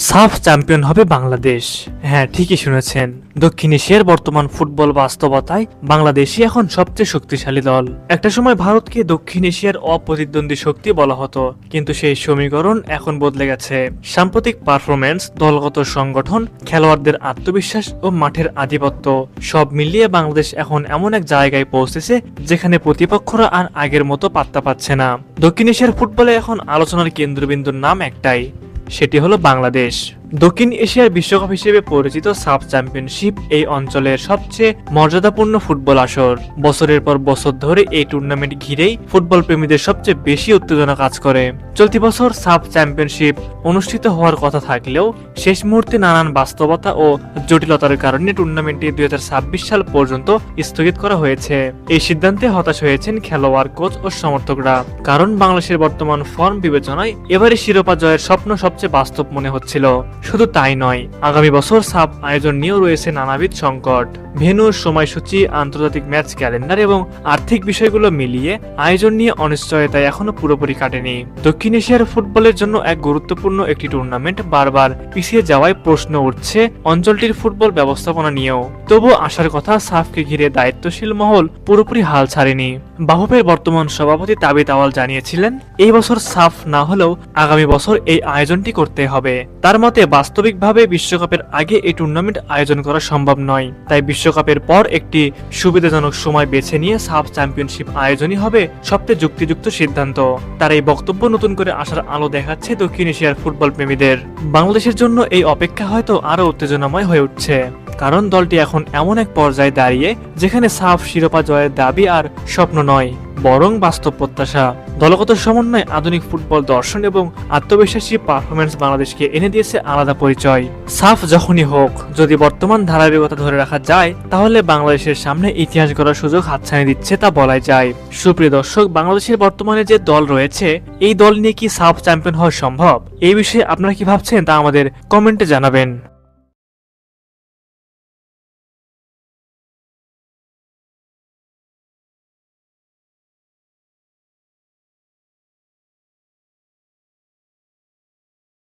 সাফ চ্যাম্পিয়ন হবে বাংলাদেশ। হ্যাঁ, ঠিকই শুনেছেন। দক্ষিণ এশিয়ার বর্তমান ফুটবল বাস্তবতায় বাংলাদেশই এখন সবচেয়ে শক্তিশালী দল। একটা সময় ভারতকে দক্ষিণ এশিয়ার অপ্রতিদ্বন্দ্বী শক্তি বলা হতো, কিন্তু সেই সমীকরণ এখন বদলে গেছে। সাম্প্রতিক পারফরমেন্স, দলগত সংগঠন, খেলোয়াড়দের আত্মবিশ্বাস ও মাঠের আধিপত্য সব মিলিয়ে বাংলাদেশ এখন এমন এক জায়গায় পৌঁছেছে যেখানে প্রতিপক্ষরা আর আগের মতো পাত্তা পাচ্ছে না। দক্ষিণ এশিয়ার ফুটবলে এখন আলোচনার কেন্দ্রবিন্দুর নাম একটাই, সেটি হলো বাংলাদেশ। দক্ষিণ এশিয়ার বিশ্বকাপ হিসেবে পরিচিত সাফ চ্যাম্পিয়নশিপ এই অঞ্চলের সবচেয়ে মর্যাদাপূর্ণ ফুটবল আসর। বছরের পর বছর ধরে এই টুর্নামেন্ট ঘিরেই ফুটবল প্রেমীদের সবচেয়ে বেশি উত্তেজনা কাজ করে। চলতি বছর সাফ চ্যাম্পিয়নশিপ অনুষ্ঠিত হওয়ার কথা থাকলেও শেষ মুহূর্তে নানান বাস্তবতা ও জটিলতার কারণে টুর্নামেন্টটি 2026 সাল পর্যন্ত স্থগিত করা হয়েছে। এই সিদ্ধান্তে হতাশ হয়েছেন খেলোয়াড়, কোচ ও সমর্থকরা, কারণ বাংলাদেশের বর্তমান ফর্ম বিবেচনায় এবারে শিরোপা জয়ের স্বপ্ন সবচেয়ে বাস্তব মনে হচ্ছিল। শুধু তাই নয়, আগামী বছর সাফ আয়োজন নিয়েও রয়েছে নানাবিধ সংকট। ভেন্যু, সময়সূচি, আন্তর্জাতিক ম্যাচ ক্যালেন্ডার এবং আর্থিক বিষয়গুলো মিলিয়ে আয়োজন নিয়ে অনিশ্চয়তায় এখনো পুরোপুরি কাটেনি। দক্ষিণ এশিয়ার ফুটবলের জন্য এক গুরুত্বপূর্ণ একটি টুর্নামেন্ট বারবার পিছিয়ে যাওয়ায় প্রশ্ন উঠছে অঞ্চলটির ফুটবল ব্যবস্থাপনা নিয়েও। তবু আসার কথা, সাফকে ঘিরে দায়িত্বশীল মহল পুরোপুরি হাল ছাড়েনি। বাফুফের বর্তমান সভাপতি তাবিত আওয়াল জানিয়েছিলেন, এই বছর সাফ না হলেও আগামী বছর এই আয়োজনটি করতে হবে। তার মতে বাস্তবিকভাবে বিশ্বকাপের আগে এই টুর্নামেন্ট আয়োজন করা সম্ভব নয়, তাই বিশ্বকাপের পর একটি সুবিধাজনক সময় বেছে নিয়ে সাফ চ্যাম্পিয়নশিপ আয়োজনই হবে সবচেয়ে যুক্তিযুক্ত সিদ্ধান্ত। তার এই বক্তব্য নতুন করে আসার আলো দেখাচ্ছে দক্ষিণ এশিয়ার ফুটবল প্রেমীদের। বাংলাদেশের জন্য এই অপেক্ষা হয়তো আরো উত্তেজনাময় হয়ে উঠছে, কারণ দলটি এখন এমন এক পর্যায়ে দাঁড়িয়ে যেখানে সাফ শিরোপা জয়ের দাবি আর স্বপ্ন নয়, বরং বাস্তব প্রত্যাশা। দলগত সমন্বয়, আধুনিক ফুটবল দর্শন এবং আত্মবিশ্বাসী পারফরমেন্স বাংলাদেশকে এনে দিয়েছে আলাদা পরিচয়। সাফ যখনই হোক, যদি বর্তমান ধারাবাহিকতা ধরে রাখা যায়, তাহলে বাংলাদেশের সামনে ইতিহাস গড়ার সুযোগ হাতছানি দিচ্ছে তা বলাই যায়। সুপ্রিয় দর্শক, বাংলাদেশের বর্তমানে যে দল রয়েছে, এই দল নিয়ে কি সাফ চ্যাম্পিয়ন হওয়া সম্ভব? এই বিষয়ে আপনারা কি ভাবছেন তা আমাদের কমেন্টে জানাবেন।